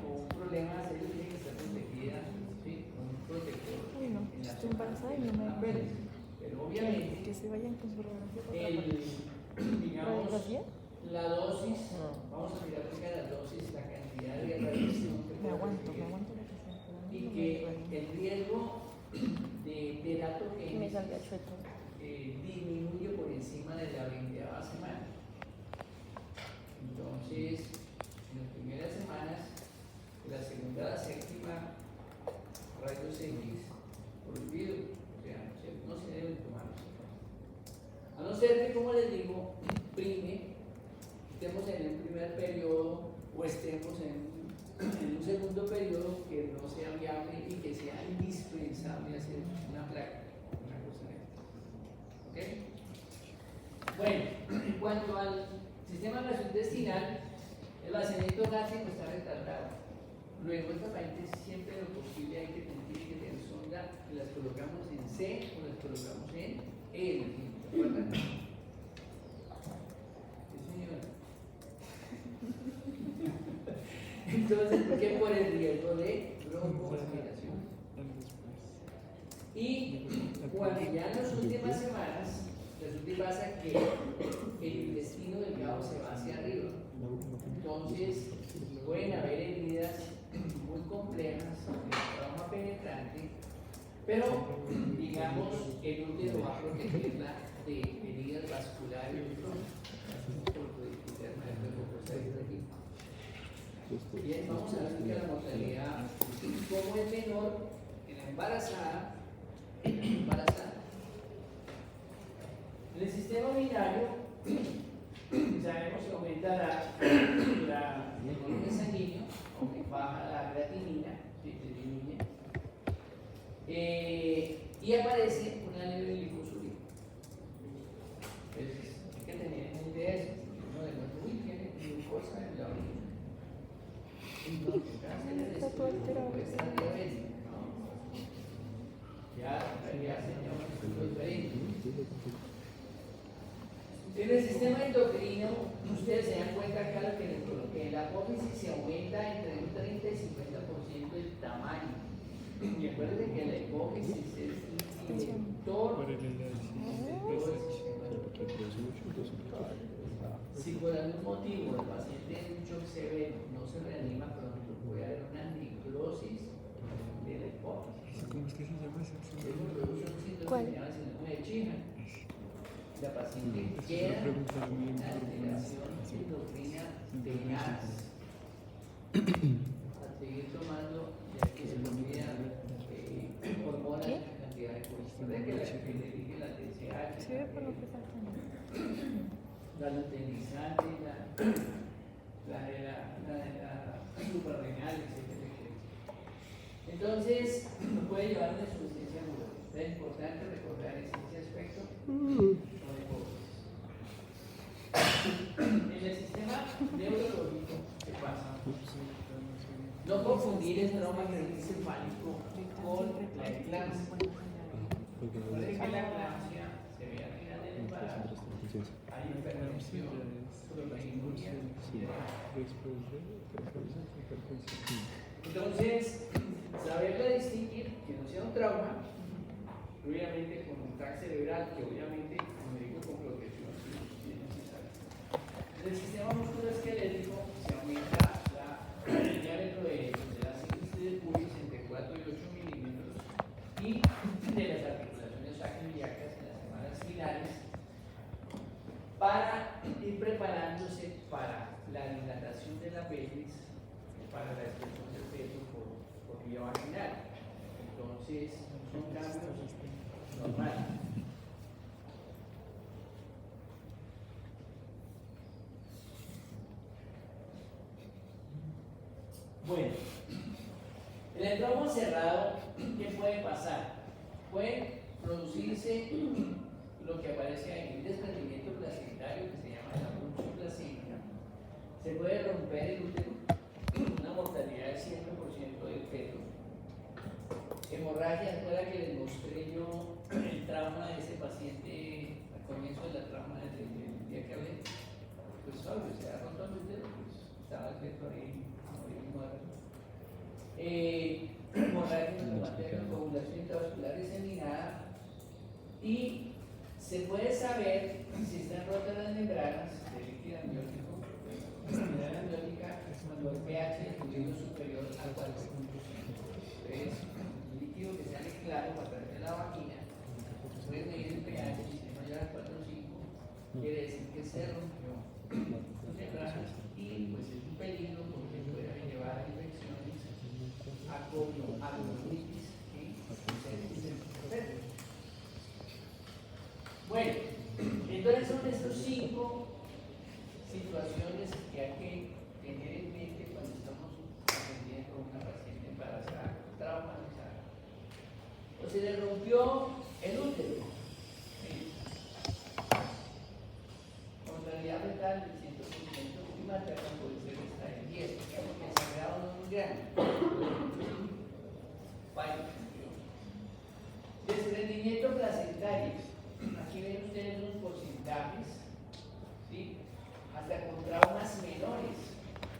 o un problema serio, tiene que estar protegida, ¿sí? Con un protector. Uy, no, estoy embarazada y no me Pero obviamente, que se vayan con su radiografía. digamos, ¿Radiografía? la dosis, vamos a mirar acerca de la dosis, la cantidad de radiación que Me puede aguanto recibir, lo que sea. y que el riesgo de Que me teratogénesis salga chueto. disminuye por encima de la 20ª semana. Entonces, en las primeras semanas, de la segunda a la séptima, rayos X prohibido, o sea, no se deben tomar. A no ser que, como les digo, prime estemos en un primer periodo o estemos en un segundo periodo que no sea viable y que sea indispensable hacer una práctica, una cosa de estas. ¿Ok? Bueno, en cuanto al sistema gastrointestinal, el vaciamiento gástrico está retardado. Luego, esta paciente siempre lo posible tiene que tener sonda, que las colocamos en C o las colocamos en E, ¿de acuerdo? Sí, señor. Entonces, ¿por qué? Por el riesgo de broncoaspiración. Y cuando ya en las últimas semanas, resulta y pasa que el intestino delgado se va hacia arriba. Entonces, pueden haber heridas muy complejas, de trauma penetrante, pero digamos que el útero va a protegerla de heridas vasculares Bien, vamos a ver que la mortalidad, como es menor en la embarazada, en el sistema urinario, sabemos que aumentará el volumen sanguíneo, baja la creatinina, disminuye, y aparece una leve glicosúrica. Entonces, hay que tener en mente eso. Uno de los tiene glucosa en la orina. Está todo alterado. En el sistema endocrino, ustedes se dan cuenta, claro, que la apófisis se aumenta entre un 30 y 50% del tamaño. Y acuérdense que la hipófisis es el inhibitor del Si por algún motivo el paciente en un shock severo no se reanima pronto, puede haber una necrosis de la hipófisis. ¿Cómo es que se llama ese Eso ¿Cuál? se llama síndrome de China. La paciente queda con una alteración endocrina tenaz. Al seguir tomando, ya que se olvida hormonas en cantidad de cosas. ¿Verdad que le dirige la TSH? Se ve por lo que está haciendo. La luteinizante, la suprarrenal, etc. Entonces, puede llevar una insuficiencia aguda. Es importante recordar ese aspecto. En el sistema neurológico, ¿qué pasa? No confundir el trauma craneoencefálico con la eclampsia. Recuerden que la eclampsia se ve al final del embarazo. Hay hipertensión, proteinuria. Entonces, saberla distinguir, que no sea un trauma, obviamente con un TAC cerebral, que obviamente, como digo, con protección, si es necesario. En el sistema musculoesquelético se aumenta el diámetro de la síntesis de pubis entre 4 y 8 milímetros y de las articulaciones sacroiliacas en las semanas finales para ir preparándose para la dilatación de la pelvis, para la expresión del peso por vía vaginal. Entonces, son cambios normales. Bueno, en el trauma cerrado, ¿qué puede pasar? Puede producirse lo que aparece ahí, un desprendimiento placentario que se llama la punción placenta. Se puede romper el útero, una mortalidad del 100% del feto. Hemorragia, recuerda que les mostré yo el trauma de ese paciente al comienzo de la trauma del día que hablé. Pues obvio, se ha roto el útero, pues estaba el feto ahí muerto. Hemorragia endomaterna, coagulación intravascular diseminada, y se puede saber si están rotas las membranas del líquido amniótico. La membrana amniótica es cuando el pH del fluido superior a 4.5. Entonces, el líquido que sale claro a través de la vagina, puede medir el pH, si es mayor a 4.5, quiere decir que se rompió las membranas y pues es un peligro porque puede llevar a infecciones, a colonitis y sepsis. Bueno, entonces son estos 5 situaciones que hay que tener en mente cuando estamos atendiendo a una paciente embarazada, traumatizada. O se le rompió el útero. ¿Sí? Mortalidad fetal del 100% y materna puede ser hasta el 10%, porque el sangrado no es muy grande. Desprendimiento placentario. Aquí ven ustedes unos porcentajes, ¿sí? Hasta con traumas menores.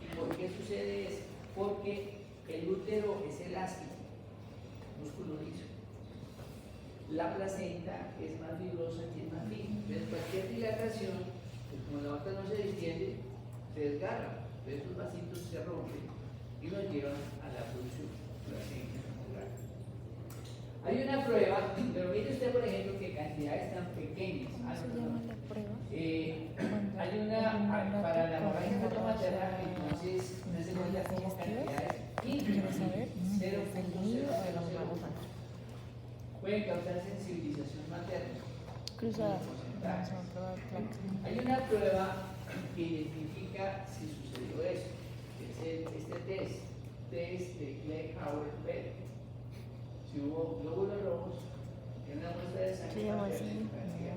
¿Y por qué sucede eso? Porque el útero es elástico, músculo liso. La placenta es más fibrosa y es más fina. Entonces cualquier dilatación, pues como la otra no se distiende, se desgarra. Entonces esos vasitos se rompen y nos llevan a la producción placenta. Hay una prueba, pero mire usted, por ejemplo, que cantidades tan pequeñas. ¿Cómo se llama la prueba? Hay una para la hemorragia fetal-materna, entonces no se cuenta como cantidades ínfimas, 0.000. Pueden causar sensibilización materna. Cruzada. Hay una prueba que identifica si sucedió eso. Es este test de Klein-Hauer-Bell. Si hubo glóbulos rojos en una muestra de sangre. Se llama así.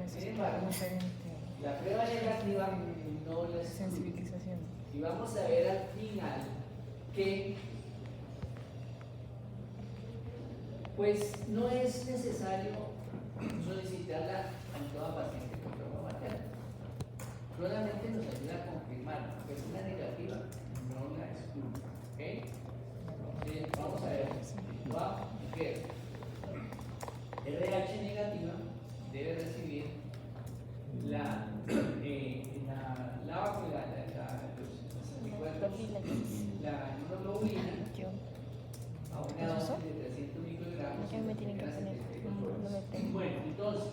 Sin embargo, la prueba negativa no la excluye. Sensibilización. Y vamos a ver al final que pues no es necesario solicitarla a toda paciente con trauma materno. Solamente nos ayuda a confirmar, porque es una negativa, no la excluye. ¿Ok? Sí, vamos a ver. Va, mujer. RH negativa debe recibir la vacuna, los anticuerpos, la inmunoglobulina a una dosis de 300 microgramos. Ya me tienen que poner. No me tengo. Bueno, entonces,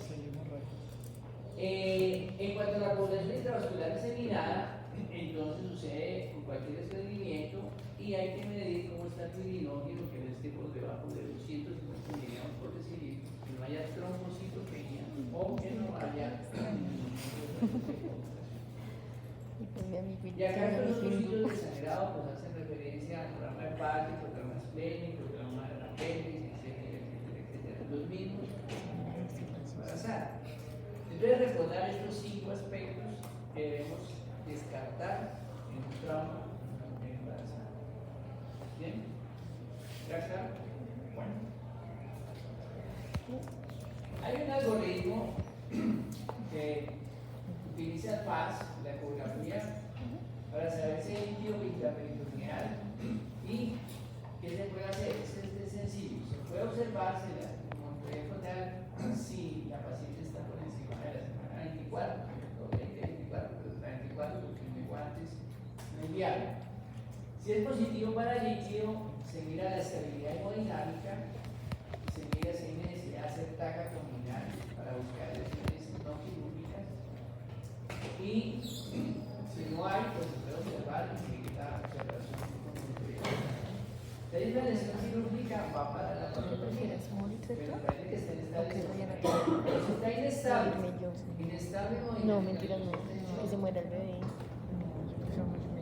en cuanto a la población intravascular diseminada, entonces sucede con cualquier desprendimiento y hay que medir cómo está el fibrinogen, que esté por debajo de 250 miligramos por decilitro, que no haya trombocitopenia o que no haya. Y acá estos dos sitios de sangrado pues hacen referencia al trauma hepático, trauma esplénico, trauma de la apéndice, etcétera, etcétera, etcétera. Los mismos embarazada. Entonces recordar estos 5 aspectos que debemos descartar en un trauma embarazada. ¿Bien? ¿Ya está? Bueno. Hay un algoritmo que utiliza el FAS, la ecografía, para saber si hay líquido intraperitoneal y qué se puede hacer. Es sencillo. Se puede observar si la paciente está por encima de la semana 24, o 20-24, pero la 24 porque no hay guantes, no es viable. Si es positivo para líquido, se mira la estabilidad hemodinámica, se mira si hay necesidad de hacer taca combinal para buscar lesiones no quirúrgicas y si no hay, pues se puede observar y seguir la observación con continuidad. Si hay una lesión quirúrgica, va para la patología, pero parece que está inestable. Si está inestable No, mentira, no. Que se muera el bebé.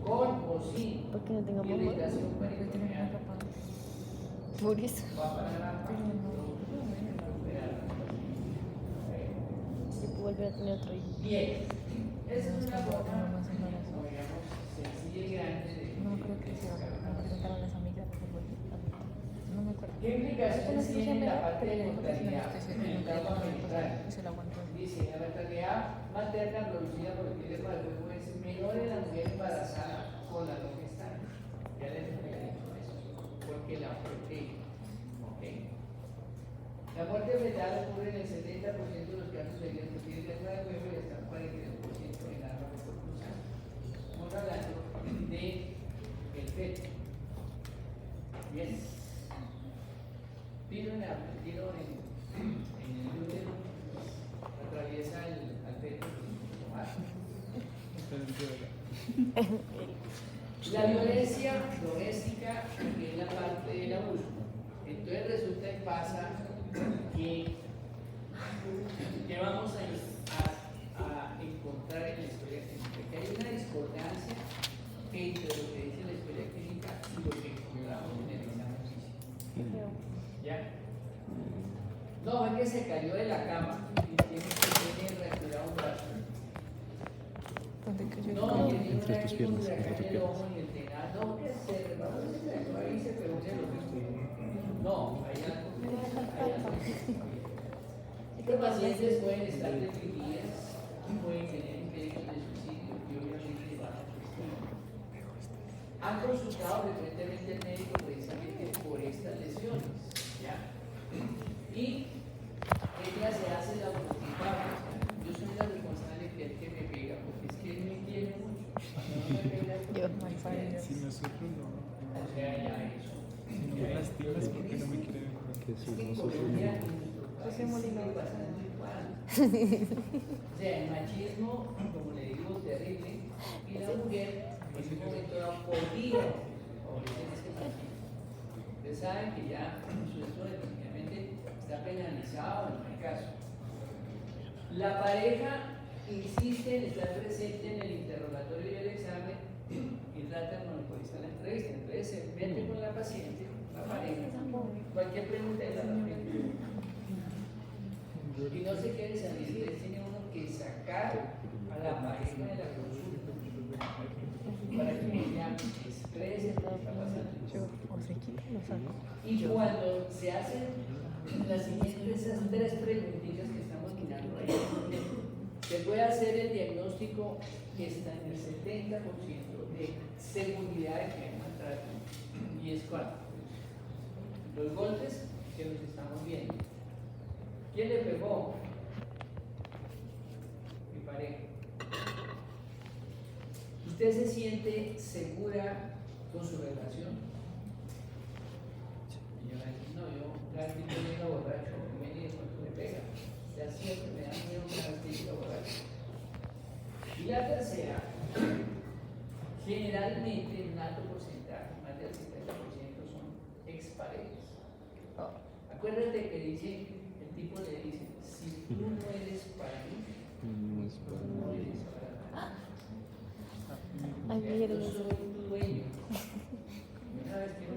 con o sin Porque no tengo mamá. irritación peritoneal, Por eso. va para la Se puede volver a tener otro hijo. Bien, esa es una forma, digamos, sencilla y grande de. No creo que sea. Me preguntaron las amigas. No me acuerdo. ¿Qué implicaciones tiene la parte de mortalidad en el trauma peritoneal? Se la aguantó. Dice, la mortalidad materna producida por el cáncer para el cuerpo es menor en la mujer embarazada con la no gestante. Ya les explicaré eso, porque la protege. ¿Okay? La muerte fetal ocurre en el 70% de los casos de que tienen lengua de huevo y hasta un 42% en la cruzada. Estamos hablando de el feto. Bien. Tiro en el útero, atraviesa al feto. La violencia doméstica, que es la parte del abuso. Entonces resulta que pasa que vamos a encontrar en la historia clínica que hay una discordancia se cayó de la cama y tiene fracturado un brazo. ¿Dónde cayó? No, tiene Entre tus piernas, acá entre tus en el ojo y el tenaz. No, que se resbaló, se cayó ahí, se pegó en el ojo. No, hay algo. Estos pacientes pueden estar deprimidas, pueden tener intentos de suicidio y obviamente van a sufrir. Han consultado frecuentemente al médico precisamente por estas lesiones, ¿ya? Y ella se hace la autoculpable. Yo soy la responsable que el que me pega, porque es que él me quiere mucho. No me pega. Yo, my father. Si nosotros no, O sea, ya eso. si no me lastimas porque no me quieren ver. Que si Es que en nosotros Colombia no. es bastante igual. O sea, el machismo, como le digo, terrible, y la mujer en un momento dado podría favorecer ese machismo. Ustedes saben que ya esto definitivamente está penalizado en el caso. La pareja insiste en estar presente en el interrogatorio y el examen y trata de monopolizar la entrevista. Entonces se mete con la paciente, la pareja, cualquier pregunta y la responde. Y no se quiere salir, entonces tiene uno que sacar a la pareja de la consulta para que ella exprese lo que está pasando. Yo, o se quita o lo saco. Y cuando se hacen las siguientes, esas tres preguntitas que estamos mirando ahí, se puede hacer el diagnóstico que está en el 70% de seguridad de que hay maltrato. ¿Y es cuál? Los golpes que nos estamos viendo. ¿Quién le pegó? Mi pareja. ¿Usted se siente segura con su relación? Y yo le dije, no, yo cada vez que llega borracho, me viene cuando me pega. Ya siempre me da miedo cada vez que llega borracho. Y la tercera, generalmente en un alto porcentaje, más del 70% son exparejas. Acuérdate que dice, el tipo le dice, si tú no eres para mí, No es tú no eres para mí. Ay, O sea, mierda. yo soy tu dueño. Y una vez que no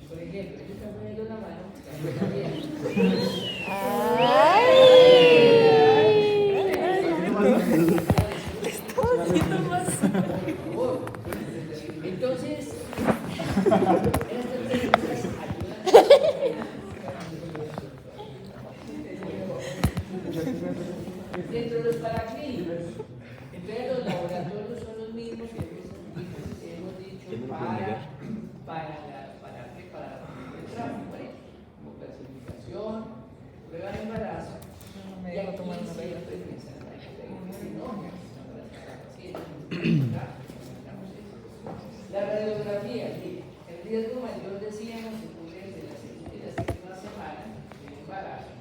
por ejemplo, ellos están poniendo la mano, la entonces, estas preguntas ayudan dentro de los paraclínicos. Entonces los laboratorios son los mismos que hemos dicho para el tráfico, como clasificación, prueba de embarazo. No me dejo tomar una regla. La radiografía, el riesgo mayor decíamos se cubre desde la segunda y la séptima semana del embarazo.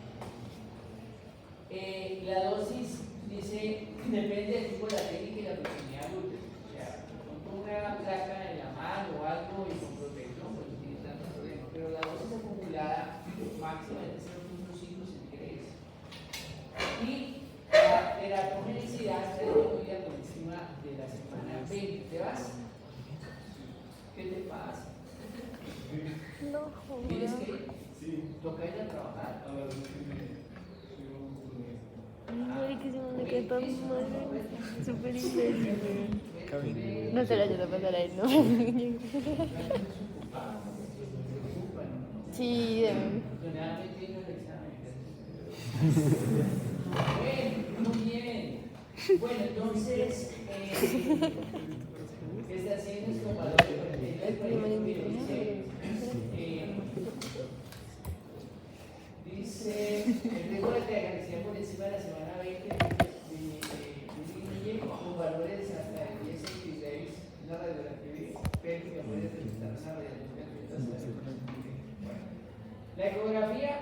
La dosis dice, depende del tipo de la técnica y la proximidad al útero. O sea, con una placa en la mano o algo y con protección, pues no tiene tanto problema. Pero la dosis acumulada máxima es de 0.5 centígrados. Y la teratogenicidad está disminuida por encima de la semana 20. ¿Te vas? ¿Qué te pasa? No, ¿Tienes joder. que ir? Sí. Toca ir a trabajar. Ay, que se me quedó tan mal. Súper imbécil. Cabin. No te lo ayudo a pasar a él, ¿no? Sí, Generalmente viene el examen. Bueno, muy bien. Bueno, entonces, está haciendo estos valores. Dice, el riesgo de tenacidad por encima de la semana 20 disminuye con valores hasta de 10 centigrados. La radiografía pélvica puede presentar una radiografía. La ecografía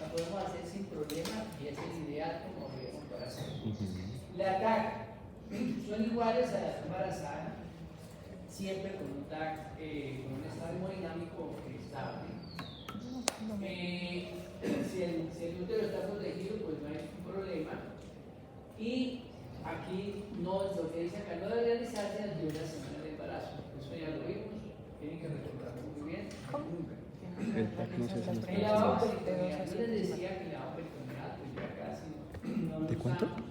la podemos hacer sin problema y es el ideal como vemos para hacer. La TAC son iguales a la embarazada, siempre con un TAC, con un estado hemodinámico estable. Si el útero está protegido, pues no hay problema. Y aquí lo que dice acá no debe realizarse antes de una semana de embarazo. Eso ya lo vimos, tienen que recordarlo muy bien. Nunca que El TAC no sé si realizan nos las El puede lavado prevenciones de 2 peritoneal, a yo 7 les semanas. decía que el lavado peritoneal, pues ya casi no lo ¿De cuánto? usamos,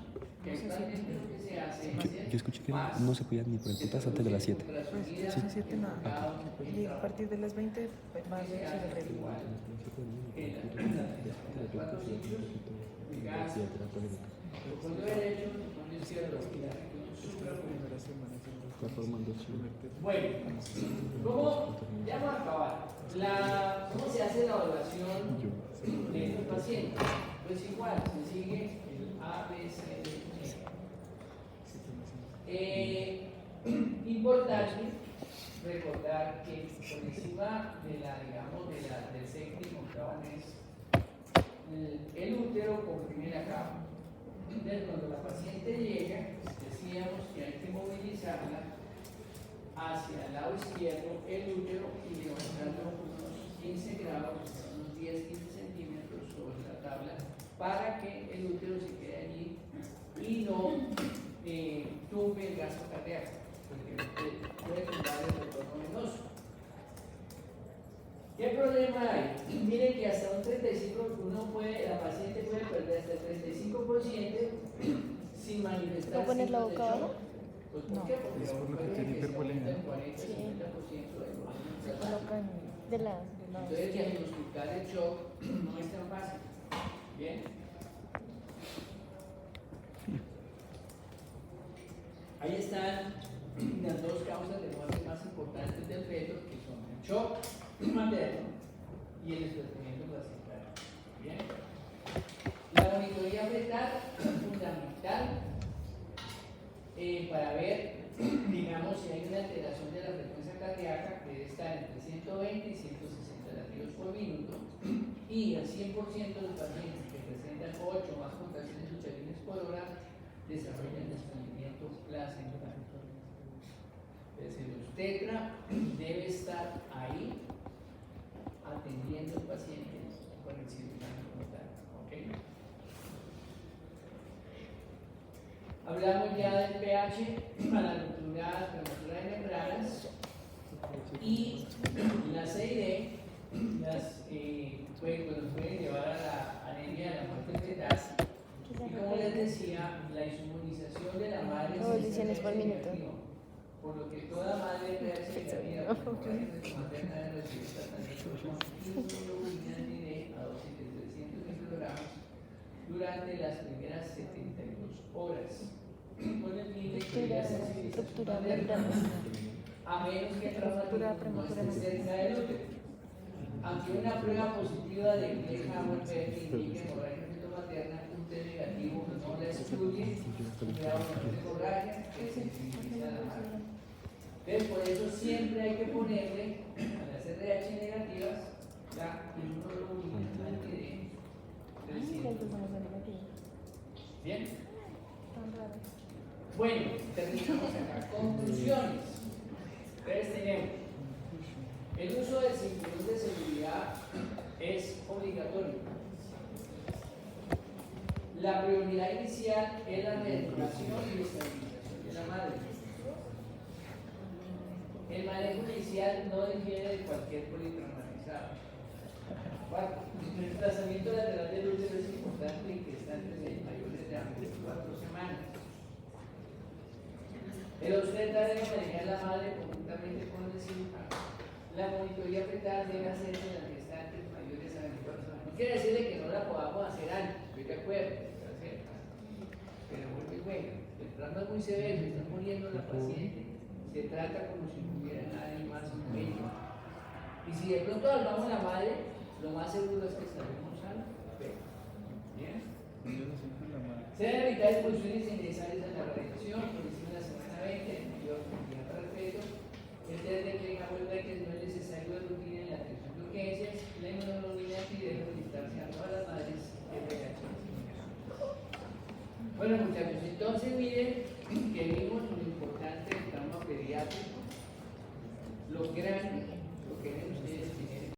que actualmente lo que se hace es Yo escuché que no se podía ni por el putas antes de las 7. Pues 2 a 7 nada. Y a partir de las 20 va a ser el reloj. Cuando derecho, cuando izquierdo, Primera semana siempre Está formando chido. bueno, ¿cómo? Ya vamos a acabar. ¿Cómo se hace la evaluación de un paciente? Pues igual, se sigue el A, B, C, D, E. Importante recordar que por encima de del séptimo octavo mes, el útero comprime la cama. Entonces, cuando la paciente llega, decíamos que hay que movilizarla hacia el lado izquierdo, el útero, y levantarlo unos 15 grados, unos 10-15 centímetros sobre la tabla, para que el útero se quede allí y no tumbe el gasto cardíaco, porque puede tumbar el retorno venoso. ¿Qué problema hay? Miren que hasta un 35%, la paciente puede perder hasta el 35% sin manifestar. ¿No poner la boca abajo? Pues, ¿por No. qué? Porque Es por lo que puede tiene se hipervolemia. aumenta el 40-50% Sí. de volumen Se cerebral. colocan De la. Entonces, diagnosticar el shock no es tan fácil. ¿Bien? Ahí están las dos causas de muerte más importantes del feto, que son el shock materno y el desprendimiento placentario. ¿Bien? La monitoría fetal es fundamental para ver, digamos, si hay una alteración de la frecuencia cardíaca que debe estar entre 120 y 160 latidos por minuto, y el 100% de los pacientes que presentan 8 o más contracciones uterines por hora desarrollan desprendimiento placentario. Entonces, el obstetra debe estar ahí atendiendo al paciente con el cirujano como tal. ¿Ok? Hablamos ya del pH para la ruptura prematura de membranas y la C y D nos pueden llevar a la anemia de la muerte fetal. Y como les decía, la inmunización de la madre Revoluciones por minuto. por lo que toda madre pH negativa con colágeno materna debe recibir tratamiento con inmunoglobulina D a dosis de 300 microgramos durante las primeras 72 horas. Con el fin de que la sensibilización materna, a menos que el traumatismo no esté cerca del útero. Aunque una prueba positiva de Gleason que indique hemorragia feto-materna, un T negativo no la excluye, cuidado con la hemorragia que sensibiliza a la madre. Entonces, por eso siempre hay que ponerle a las RH negativas la inmunoglobulina anti-D 300. ¿Bien? Tan raro. Bueno, terminamos acá. Conclusiones. Entonces tenemos, el uso del cinturón de seguridad es obligatorio. La prioridad inicial es la reeducación y estabilización de la madre. El manejo inicial no difiere de cualquier politraumatizado. Cuarto, el desplazamiento lateral del útero es importante en gestantes mayores de 24 semanas. El obstetra debe manejar la madre conjuntamente con el cirujano. La monitoría fetal debe hacerse en las gestantes mayores a 24 semanas. No quiere decirle que no la podamos hacer antes, estoy de acuerdo, pero vuelve bueno. El trauma es muy severo, se está muriendo la paciente, se trata como si no hubiera nadie más en medio. Y si de pronto salvamos la madre, lo más seguro es que salvemos al feto. ¿Bien? Se deben evitar expulsiones innecesarias a la radiación por encima de la semana 20 en mayor cantidad para el feto. El test de Klein vuelve que no es necesario de rutina en la atención de urgencias. La inmunoglobulina debe registrarse a todas las madres que RH. Bueno, muchachos, entonces miren que vimos lo importante del trauma pediátrico, lo grande